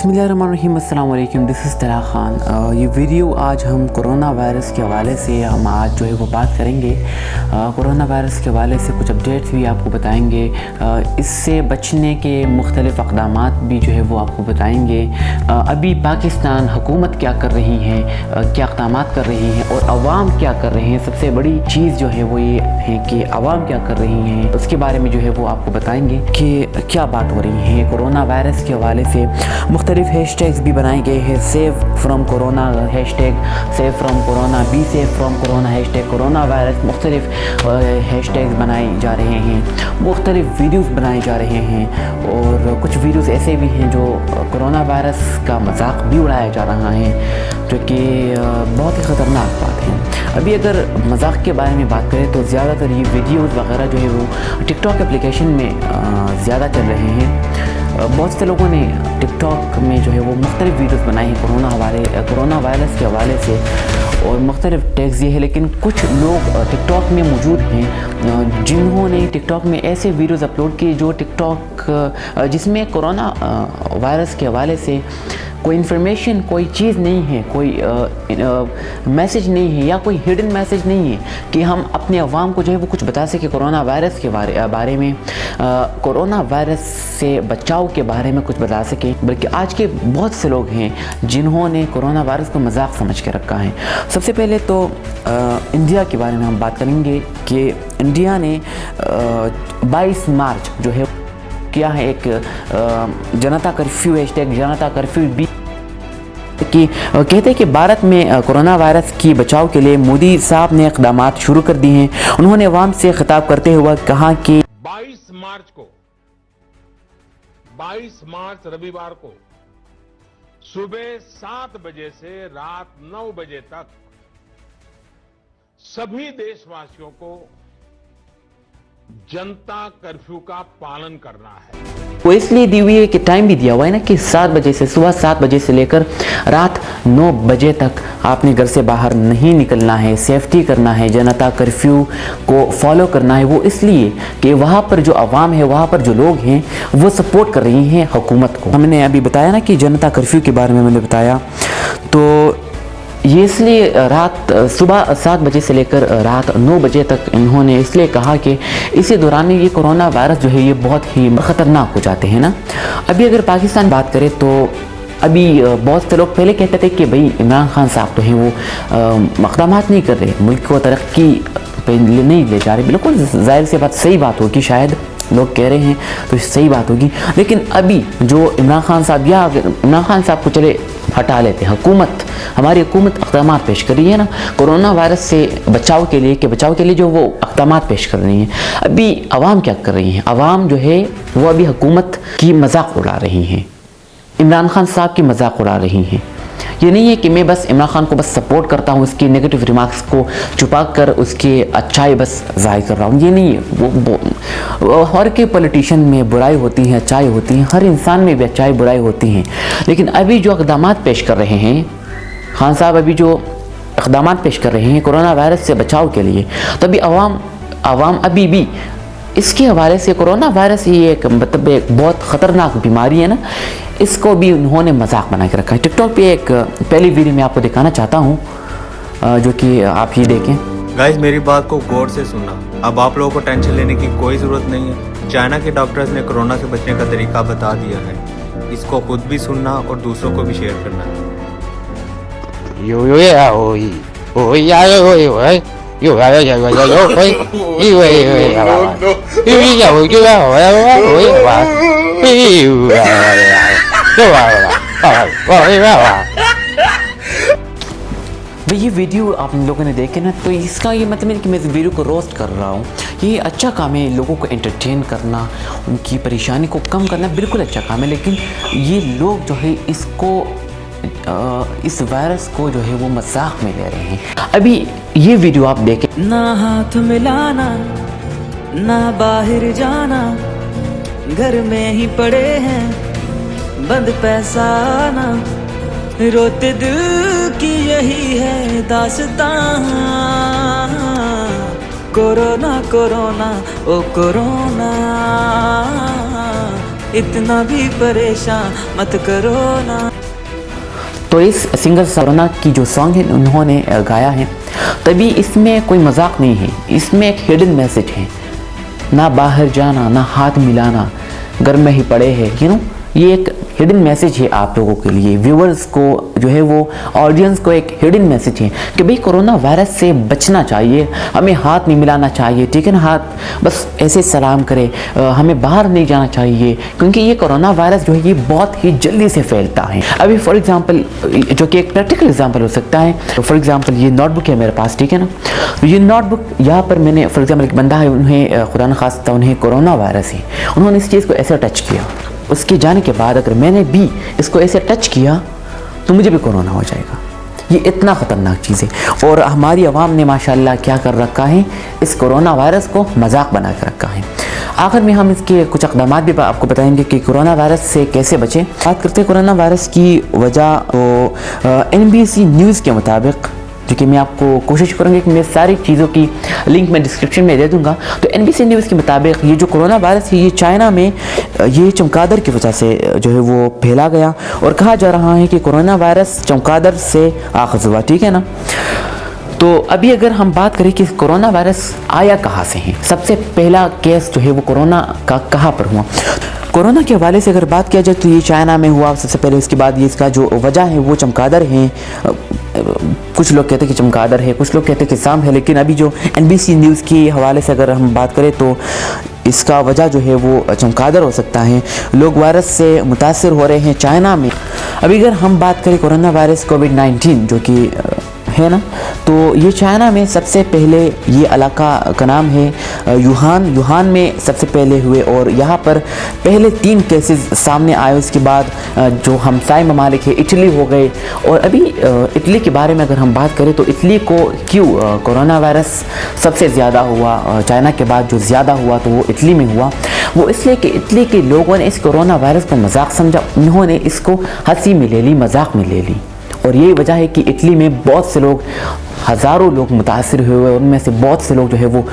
बिस्मिल्लाहिर्रहमानिर्रहीम, अस्सलाम वालेकुम। दिस इज़ तला ख़ान। ये वीडियो आज हम कोरोना वायरस के हवाले से हम आज जो है वो बात करेंगे। कोरोना वायरस के हवाले से कुछ अपडेट्स भी आपको बताएंगे। इससे बचने के मुख्तलिफ़ अक़दामात भी जो है वो आपको बताएंगे। अभी पाकिस्तान हुकूमत क्या कर रही है, क्या इक़दामात कर रही हैं और अवाम क्या कर रहे हैं। सबसे बड़ी चीज़ जो है वो ये है कि अवाम क्या कर रही हैं, उसके बारे में जो है वो आपको बताएंगे कि क्या बात हो रही है। कोरोना वायरस के हवाले से मुख्तलिफ हैशटैग्स भी बनाए गए हैं। Save from corona hashtag, save from corona, be save from corona hashtag, coronavirus, मुख्तलिफ हैशटैग्स बनाए जा रहे हैं। मुख्तलिफ वीडियोस बनाए जा रहे हैं और कुछ वीडियोस ऐसे भी हैं जो कोरोना वायरस का मजाक भी उड़ाया जा रहा है, जो कि बहुत ही ख़तरनाक बात है। अभी अगर मजाक के बारे में बात करें तो ज़्यादातर ये वीडियोस वगैरह जो है वो टिकटॉक एप्लीकेशन में ज़्यादा चल रहे हैं। बहुत से लोगों ने टिकटॉक में जो है वो मुख्तलिफ वीडियोस बनाए हैं कोरोना वायरस के हवाले से और मुख्तलिफ टैग्स ये है। लेकिन कुछ लोग टिकटॉक में मौजूद हैं जिन्होंने टिकटॉक में ऐसे वीडियोस अपलोड किए जो टिकटॉक जिसमें कोरोना वायरस के हवाले से कोई इन्फॉर्मेशन, कोई चीज़ नहीं है, कोई मैसेज नहीं है या कोई हिडन मैसेज नहीं है कि हम अपने अवाम को जो है वो कुछ बता सके कोरोना वायरस के बारे में, कोरोना वायरस से बचाव के बारे में कुछ बता सके। बल्कि आज के बहुत से लोग हैं जिन्होंने कोरोना वायरस को मजाक समझ के रखा है। सबसे पहले तो इंडिया के बारे में हम बात करेंगे कि इंडिया ने 22 मार्च जो है किया है एक जनता कर्फ्यू, हैशटैग जनता कर्फ्यू भी कि कहते हैं कि भारत में कोरोना वायरस की बचाव के लिए मोदी साहब ने इक़दामात शुरू कर दिए हैं। उन्होंने अवाम से खिताब करते हुए कहा कि 22 मार्च रविवार को सुबह 7 बजे से रात 9 बजे तक सभी देशवासियों को जनता कर्फ्यू का पालन करना है। वो इसलिए दी हुई है कि टाइम भी दिया हुआ है ना कि 7 बजे से, सुबह 7 बजे से लेकर रात 9 बजे तक आपने घर से बाहर नहीं निकलना है, सेफ्टी करना है, जनता कर्फ्यू को फॉलो करना है। वो इसलिए कि वहाँ पर जो अवाम है, वहाँ पर जो लोग हैं वो सपोर्ट कर रही हैं हुकूमत को। हमने अभी बताया ना कि जनता कर्फ्यू के बारे में मैंने बताया, तो ये इसलिए सुबह 7 बजे से लेकर रात 9 बजे तक इन्होंने इसलिए कहा कि इसी दौरान ये कोरोना वायरस जो है ये बहुत ही ख़तरनाक हो जाते हैं ना। अभी अगर पाकिस्तान बात करें तो अभी बहुत से लोग पहले कहते थे कि भाई इमरान खान साहब तो हैं वो इक़दामात नहीं कर रहे, मुल्क को तरक्की पे नहीं ले जा रहे। बिल्कुल जाहिर सी बात, सही बात होगी, शायद लोग कह रहे हैं तो सही बात होगी। लेकिन अभी जो इमरान खान साहब, या इमरान खान साहब को चले हटा लेते हैं, हमारी हुकूमत इक़दामात पेश कर रही है ना कोरोना वायरस से बचाव के लिए जो वो इक़दामात पेश कर रही हैं। अभी अवाम क्या कर रही है, अवाम जो है वो अभी हुकूमत की मजाक उड़ा रही हैं, इमरान खान साहब की मजाक उड़ा रही हैं। ये नहीं है कि मैं बस इमरान खान को बस सपोर्ट करता हूँ, उसकी नेगेटिव रिमार्क्स को छुपा कर उसकी अच्छाई बस जाहिर कर रहा हूँ, ये नहीं है। वो हर के पॉलिटिशियन में बुराई होती है, अच्छाई होती है, हर इंसान में भी अच्छाई बुराई होती हैं। लेकिन अभी जो इक़दामात पेश कर रहे हैं खान साहब, अभी जो इक़दामात पेश कर रहे हैं कोरोना वायरस से बचाव के लिए, तो अभी अवाम अभी भी इसके हवाले से, कोरोना वायरस ये एक मतलब एक बहुत ख़तरनाक बीमारी है ना, इसको भी उन्होंने मजाक बना के रखा है। टिकटॉक पे एक पहली वीडियो मैं आपको दिखाना चाहता हूँ जो कि आप ही देखें। गाइस, मेरी बात को गौर से सुनना। अब आप लोगों को टेंशन लेने की कोई ज़रूरत नहीं है। चाइना के डॉक्टर्स ने कोरोना से बचने का तरीका बता दिया है। इसको खुद भी सुनना और दूसरों को भी शेयर करना है। ये वीडियो आप लोगों ने देखे ना, तो इसका ये मतलब है कि मैं इस वीडियो को रोस्ट कर रहा हूँ। ये अच्छा काम है, लोगों को एंटरटेन करना, उनकी परेशानी को कम करना बिल्कुल अच्छा काम है। लेकिन ये लोग जो है इस वायरस को जो है वो मजाक में ले रहे हैं। अभी ये वीडियो आप देखें। ना हाथ मिलाना, ना बाहर जाना, घर में ही पड़े हैं, बंद पैसा आना, रोते दिल की यही है दास्तां। कोरोना कोरोना ओ कोरोना, इतना भी परेशान मत करो ना। तो इस सिंगर कोरोना की जो सॉन्ग है उन्होंने गाया है, तभी इसमें कोई मजाक नहीं है, इसमें एक हिडन मैसेज है। ना बाहर जाना, ना हाथ मिलाना, घर में ही पड़े हैं, ये एक हिडन मैसेज है आप लोगों के लिए, व्यूअर्स को जो है वो ऑडियंस को एक हिडन मैसेज है कि भाई कोरोना वायरस से बचना चाहिए, हमें हाथ नहीं मिलाना चाहिए, ठीक है ना, हाथ बस ऐसे सलाम करें, हमें बाहर नहीं जाना चाहिए, क्योंकि ये कोरोना वायरस जो है ये बहुत ही जल्दी से फैलता है। अभी फॉर एग्जांपल, जो कि एक प्रैक्टिकल एग्जांपल हो सकता है, तो फॉर एग्जांपल ये नोटबुक है मेरे पास, ठीक है ना, तो ये नोटबुक यहाँ पर मैंने फॉर एग्जाम्पल एक बंदा है, उन्हें खुदा न खास्ता उन्हें कोरोना वायरस है, उन्होंने इस चीज़ को ऐसे टच किया, उसके जाने के बाद अगर मैंने भी इसको ऐसे टच किया तो मुझे भी कोरोना हो जाएगा। ये इतना ख़तरनाक चीज़ है और हमारी आवाम ने माशाल्लाह क्या कर रखा है, इस कोरोना वायरस को मजाक बना के रखा है। आखिर में हम इसके कुछ इक़दाम भी आपको बताएंगे कि कोरोना वायरस से कैसे बचें। बात करते हैं कोरोना वायरस की वजह, तो NBC न्यूज़ के मुताबिक, जो कि मैं आपको कोशिश करूँगी कि मैं सारी चीज़ों की लिंक मैं डिस्क्रिप्शन में दे दूँगा, तो NBC न्यूज़ के मुताबिक ये जो कोरोना वायरस है ये चाइना में ये चमगादड़ की वजह से जो है वो फैला गया, और कहा जा रहा है कि कोरोना वायरस चमगादड़ से आगाज़ हुआ, ठीक है ना। तो अभी अगर हम बात करें कि कोरोना वायरस आया कहाँ से है, सबसे पहला केस जो है वो कोरोना का कहाँ पर हुआ। कोरोना के हवाले से अगर बात किया जाए तो ये चाइना में हुआ सबसे पहले, उसके बाद ये इसका जो वजह है वो चमगादड़ हैं, कुछ लोग कहते हैं कि चमगादड़ है, कुछ लोग कहते हैं कि सांप है, लेकिन अभी जो NBC न्यूज़ के हवाले से अगर हम बात करें तो इसका वजह जो है वो चमगादड़ हो सकता है। लोग वायरस से मुतासिर हो रहे हैं चाइना में। अभी अगर हम बात करें कोरोना वायरस कोविड-19 जो कि है ना, तो ये चाइना में सबसे पहले, ये इलाका का नाम है यूहान में सबसे पहले हुए, और यहाँ पर पहले 3 केसेस सामने आए। उसके बाद जो हमसाय ममालिक है इटली हो गए, और अभी इटली के बारे में अगर हम बात करें तो इटली को क्यों कोरोना वायरस सबसे ज़्यादा हुआ, चाइना के बाद जो ज़्यादा हुआ तो वो इटली में हुआ। वो इसलिए कि इटली के लोगों ने इस कोरोना वायरस को मजाक समझा, उन्होंने इसको हंसी में ले ली, मजाक में ले ली, और यही वजह है कि इटली में बहुत से लोग, हज़ारों लोग मुतासिर हुए, उनमें से बहुत से लोग जो है वो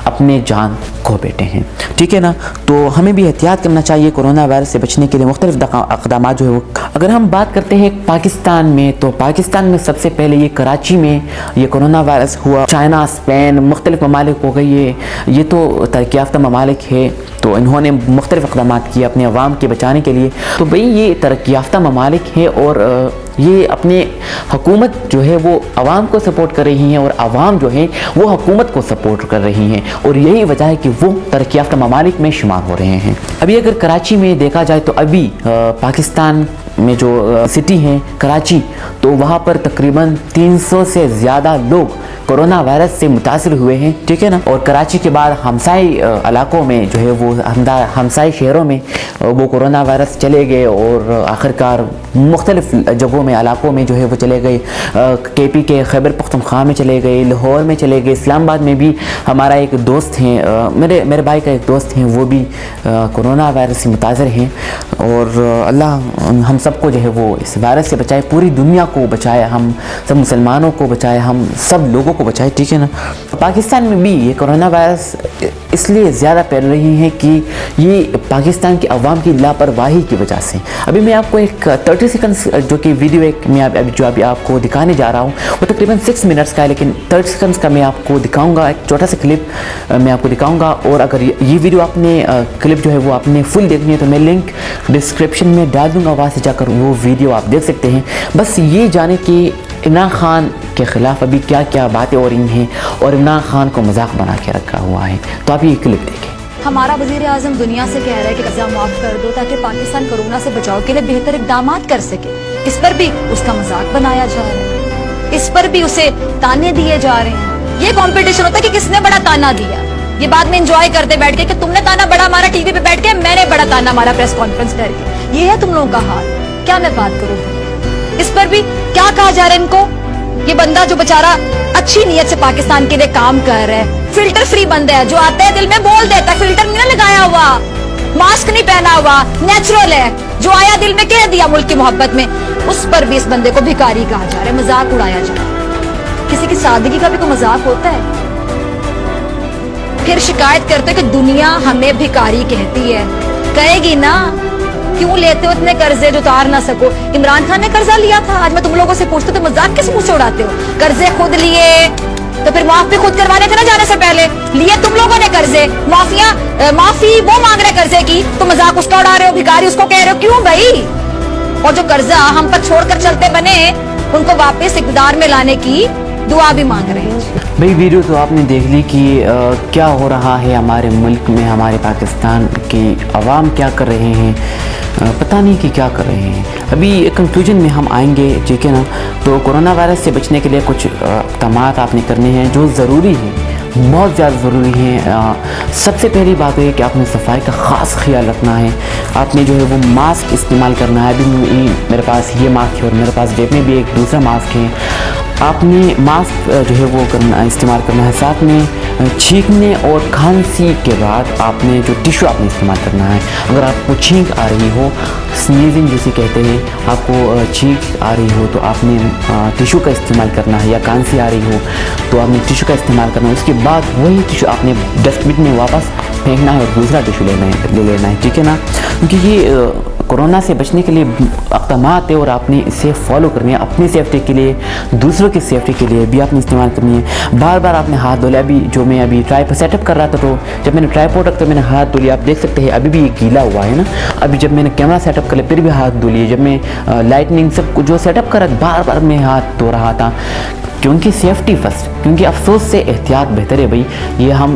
अपने जान खो बैठे हैं, ठीक है ना। तो हमें भी एहतियात करना चाहिए कोरोना वायरस से बचने के लिए, मुख्तलिफ इक़दाम जो है वो। अगर हम बात करते हैं पाकिस्तान में, तो पाकिस्तान में सबसे पहले ये कराची में ये कोरोना वायरस हुआ। चाइना, स्पेन, मुख्तलिफ ममालिक हो गई, ये तो तरक्की याफ्ता ममालिक है, तो इन्होंने मुख्तलिफ इक़दाम किए अपने अवाम के बचाने के लिए। तो भाई ये तरक्की याफ्ता ममालिक है और ये अपने हुकूमत जो है वो अवाम को सपोर्ट कर रही हैं, और अवाम जो है वो हुकूमत को सपोर्ट कर रही हैं, और यही वजह है कि वो तरक्की याफ्ता ममालिक में शुमार हो रहे हैं। अभी अगर कराची में देखा जाए तो अभी पाकिस्तान में जो सिटी है कराची, तो वहाँ पर तकरीबन 300 से ज़्यादा लोग कोरोना वायरस से मुतासिर हुए हैं, ठीक है ना। और कराची के बाद हमसाई इलाकों में जो है वो हमसाई शहरों में वो कोरोना वायरस चले गए, और आखिरकार मुख्तलिफ जगहों में, इलाकों में जो है वो चले गए। KP के खैबर पख्तूनख्वा में चले गए, लाहौर में चले गए, इस्लामाबाद में भी हमारा एक दोस्त हैं, मेरे भाई का एक दोस्त हैं, वो भी कोरोना वायरस से मुतासिर हैं। और अल्लाह हम सबको जो है वो इस वायरस से बचाए, पूरी दुनिया को बचाए, हम सब मुसलमानों को बचाए, हम सब लोगों को बचाए, ठीक है ना। पाकिस्तान में भी ये कोरोना वायरस इसलिए ज़्यादा फैल रही है कि ये पाकिस्तान की आवाम की लापरवाही की वजह से। अभी मैं आपको एक 30 सेकंड्स जो कि वीडियो एक मैं अभी आपको दिखाने जा रहा हूँ, वो तकरीबन 6 मिनट्स का है, लेकिन 30 सेकंड्स का मैं आपको दिखाऊंगा, एक छोटा सा क्लिप मैं आपको दिखाऊंगा। और अगर ये वीडियो आपने क्लिप जो है वो आपने फुल देखनी है तो मैं लिंक डिस्क्रिप्शन में डाल दूँगा, वहाँ से जाकर वो वीडियो आप देख सकते हैं। बस ये जाने कि इमरान खान के ख़िलाफ़ अभी क्या क्या बातें हो रही हैं, और इमरान खान को मजाक बना के रखा हुआ है। तो आप ये क्लिप देखें। हमारा वज़ीर आज़म दुनिया से कह रहा है कि कर्जा माफ कर दो ताकि पाकिस्तान कोरोना से बचाव के लिए बेहतर इक़दाम कर सके। इस पर भी उसका मजाक बनाया जा रहा है, इस पर भी उसे ताने दिए जा रहे हैं। ये कंपटीशन होता है कि किसने बड़ा ताना दिया। ये बाद में एंजॉय करते बैठ के कि तुमने ताना बड़ा मारा टीवी पे बैठ के, मैंने बड़ा ताना मारा प्रेस कॉन्फ्रेंस करके। ये है तुम लोगों का हाल। क्या मैं बात करूँ, इस पर भी क्या कहा जा रहा है इनको। ये बंदा जो बेचारा अच्छी नीयत से पाकिस्तान के लिए काम कर रहा है, फिल्टर फ्री बंदा है, जो आता है दिल में बोल देता है, फिल्टर नहीं लगाया हुआ, मास्क नहीं पहना हुआ, नेचुरल है, जो आया दिल में कह दिया मुल्क की मोहब्बत में, उस पर भी इस बंदे को भिखारी कहा जा रहा है, मजाक उड़ाया जा रहा है। किसी की सादगी का भी कोई मजाक होता है। फिर शिकायत करते कि दुनिया हमें भिखारी कहती है, कहेगी ना, क्यों लेते हो इतने कर्जे जो उतार ना सको? इमरान खान ने कर्जा लिया था, आज मैं तुम लोगों से पूछती हूँ तो मजाक किस मुंह से उड़ाते हो? कर्जे खुद लिए तो फिर माफ भी खुद करवाने थे ना जाने से पहले। लिए तुम लोगों ने कर्जे, माफी वो मांग रहे कर्जे की, तो मजाक उसका उड़ा रहे हो, भिखारी उसको कह रहे हो, क्यों भाई? और जो कर्जा हम पर छोड़कर चलते बने उनको वापस इक़्तिदार में लाने की दुआ भी मांग रहे हैं। भाई वीडियो तो आपने देख ली कि क्या हो रहा है हमारे मुल्क में, हमारे पाकिस्तान की आवाम क्या कर रहे हैं, पता नहीं कि क्या कर रहे हैं। अभी कंक्लूजन में हम आएंगे, ठीक है ना। तो कोरोना वायरस से बचने के लिए कुछ इक़दाम आपने करने हैं जो ज़रूरी हैं, बहुत ज़्यादा ज़रूरी है। सबसे पहली बात है कि आपने सफाई का ख़ास ख्याल रखना है। आपने जो है वो मास्क इस्तेमाल करना है। अभी मेरे पास ये मास्क है और मेरे पास जेब में भी एक दूसरा मास्क है। आपने मास्क जो है वो इस्तेमाल करना है। साथ में छींकने और खांसी के बाद आपने जो टिश्यू आपने इस्तेमाल करना है। अगर आपको छींक आ रही हो, स्नीजिंग जिसे कहते हैं, आपको छींक आ रही हो तो आपने टिश्यू का इस्तेमाल करना है, या खांसी आ रही हो तो आपने टिश्यू का इस्तेमाल करना है। उसके बाद वही टिश्यू आपने डस्टबिन में वापस फेंकना है और दूसरा टिश्यू ले लेना है, ठीक है ना। क्योंकि ये कोरोना से बचने के लिए इक़दाम है और आपने इसे फॉलो करनी है। अपनी सेफ्टी के लिए, दूसरों की सेफ्टी के लिए भी आपने इस्तेमाल करनी है। बार बार आपने हाथ धो लिया। अभी जो मैं अभी ट्राइपॉड सेटअप कर रहा था तो जब मैंने ट्राइपॉड रखा तो मैंने हाथ धो लिया। आप देख सकते हैं अभी भी ये गीला हुआ है ना। अभी जब मैंने कैमरा सेटअप कर लिया फिर भी हाथ धो लिए। जब मैं लाइटनिंग सब कुछ जो सेटअप कर रहा बार बार मैं हाथ धो रहा था, क्योंकि सेफ्टी फर्स्ट, क्योंकि अफसोस से एहतियात बेहतर है भाई। ये हम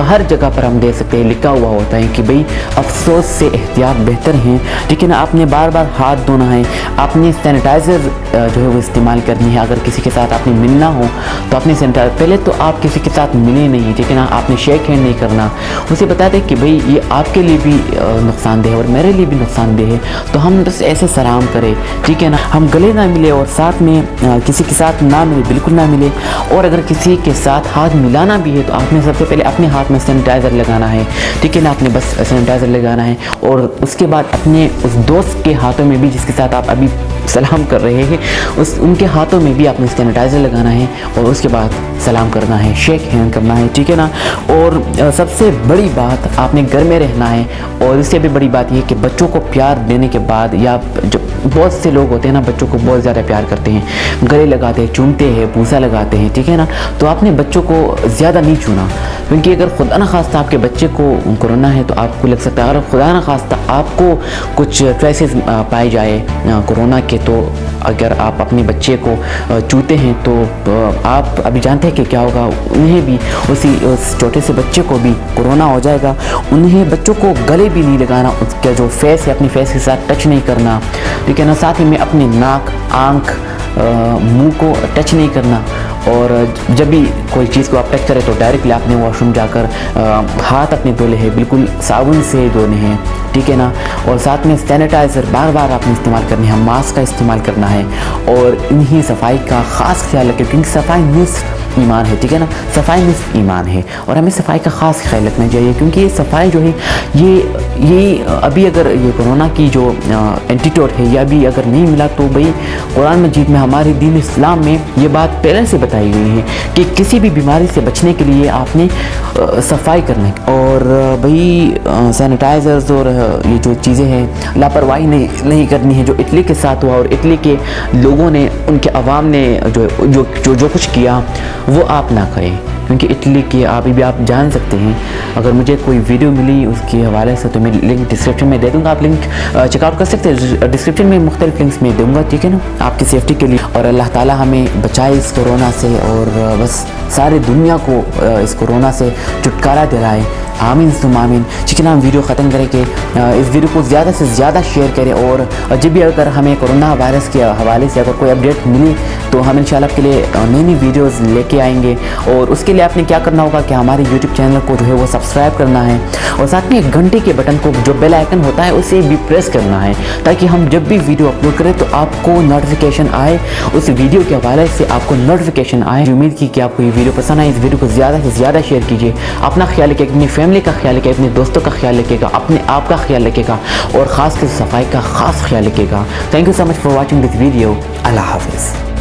हर जगह पर हम देख सकते हैं, लिखा हुआ होता है कि भाई अफसोस से एहतियात बेहतर हैं, ठीक है ना। आपने बार बार हाथ धोना है। आपने सैनिटाइज़र जो है वो इस्तेमाल करनी है। अगर किसी के साथ आपने मिलना हो तो आपने सैनिटाइजर, पहले तो आप किसी के साथ मिले नहीं, ठीक है ना। आपने शेक हैंड नहीं करना। उसे बता दें कि भाई ये आपके लिए भी नुकसानदेह है और मेरे लिए भी नुकसानदेह है, तो हम बस ऐसे सलाम करें, ठीक है ना। हम गले ना मिले और साथ में किसी के साथ ना मिले, बिल्कुल ना मिले। और अगर किसी के साथ हाथ मिलाना भी है तो आपने सबसे पहले अपने हाथ में सैनिटाइज़र लगाना है, ठीक है ना। आपने बस सैनिटाइज़र लगाना है और उसके बाद अपने उस दोस्त के हाथों में भी, जिसके साथ आप अभी सलाम कर रहे हैं, उनके हाथों में भी आपने सैनिटाइज़र लगाना है और उसके बाद सलाम करना है, शेक हैंड करना है, ठीक है ना। और सबसे बड़ी बात, आपने घर में रहना है। और इससे भी बड़ी बात यह कि बच्चों को प्यार देने के बाद, या जो बहुत से लोग होते हैं ना बच्चों को बहुत ज़्यादा प्यार करते हैं, गले लगाते हैं, चूमते हैं, पूसा लगाते हैं, ठीक है ना। तो आपने बच्चों को ज़्यादा नहीं छूना, क्योंकि अगर खुदा न खास्ता आपके बच्चे को कोरोना है तो आपको लग सकता है। अगर खुदा न खास्ता आपको कुछ ट्रेसेस पाए जाए कोरोना के, तो अगर आप अपने बच्चे को छूते हैं तो आप अभी जानते हैं कि क्या होगा। उन्हें भी, उस छोटे से बच्चे को भी कोरोना हो जाएगा। उन्हें बच्चों को गले भी नहीं लगाना, उसका जो फेस है अपनी फेस के साथ टच नहीं करना, ठीक है ना। साथ ही में अपने नाक, आँख, मुंह को टच नहीं करना। और जब भी कोई चीज़ को आप टच करें तो डायरेक्टली आपने वॉशरूम जाकर हाथ अपने धोले हैं, बिल्कुल साबुन से धोने हैं, ठीक है ना। और साथ में सैनिटाइज़र बार बार आपने इस्तेमाल करनी है, मास्क का इस्तेमाल करना है। और इन्हीं सफाई का ख़ास ख्याल रखें, क्योंकि सफाई निस्फ ईमान है, ठीक है ना। सफाई निस्फ ईमान है और हमें सफाई का ख़ास ख्याल रखना चाहिए, क्योंकि ये सफाई जो है ये अभी अगर ये कोरोना की जो एंटीडोट है ये अभी अगर नहीं मिला तो भाई कुरान मजीद में, हमारे दीन इस्लाम में ये बात पहले से बताई गई है कि किसी भी बीमारी से बचने के लिए आपने सफाई करना है। और भाई सैनिटाइज़र्स और ये जो चीज़ें हैं लापरवाही नहीं करनी है, जो इटली के साथ हुआ और इटली के लोगों ने, उनके अवाम ने जो कुछ किया वो आप ना करें, क्योंकि इटली की अभी भी आप जान सकते हैं। अगर मुझे कोई वीडियो मिली उसके हवाले से तो मैं लिंक डिस्क्रिप्शन में दे दूँगा, आप लिंक चेकआउट कर सकते हैं। डिस्क्रिप्शन में मुख्तलिफ लिंक्स में दूँगा, ठीक है ना, आपकी सेफ्टी के लिए। और अल्लाह ताला हमें बचाए इस कोरोना से और बस सारी दुनिया को इस कोरोना से छुटकारा दिलाए। आमीन सुम आमीन। ठीक है ना, हम वीडियो ख़त्म करेंगे। इस वीडियो को ज़्यादा से ज़्यादा शेयर करें और जब भी अगर हमें कोरोना वायरस के हवाले से अगर कोई अपडेट मिली तो हम इंशाल्लाह आपके लिए नई नई वीडियोस लेके आएंगे। और उसके लिए आपने क्या करना होगा कि हमारे यूट्यूब चैनल को जो है वो सब्सक्राइब करना है और साथ में घंटे के बटन को, जो बेल आइकन होता है, उसे भी प्रेस करना है, ताकि हम जब भी वीडियो अपलोड करें तो आपको नोटिफिकेशन आए, उस वीडियो के हवाले से आपको नोटिफिकेशन आए। उम्मीद की कि आपको ये वीडियो पसंद आए। इस वीडियो को ज़्यादा से ज़्यादा शेयर कीजिए। अपना ख्याल रखिए, अपनी फैमिली का ख्याल रखिए, अपने दोस्तों का ख्याल रखिएगा, अपने आप का ख्याल रखिएगा और ख़ास कर सफाई का ख़ास ख्याल रखिएगा। Thank you so much for watching this video. अल्लाह हाफिज़।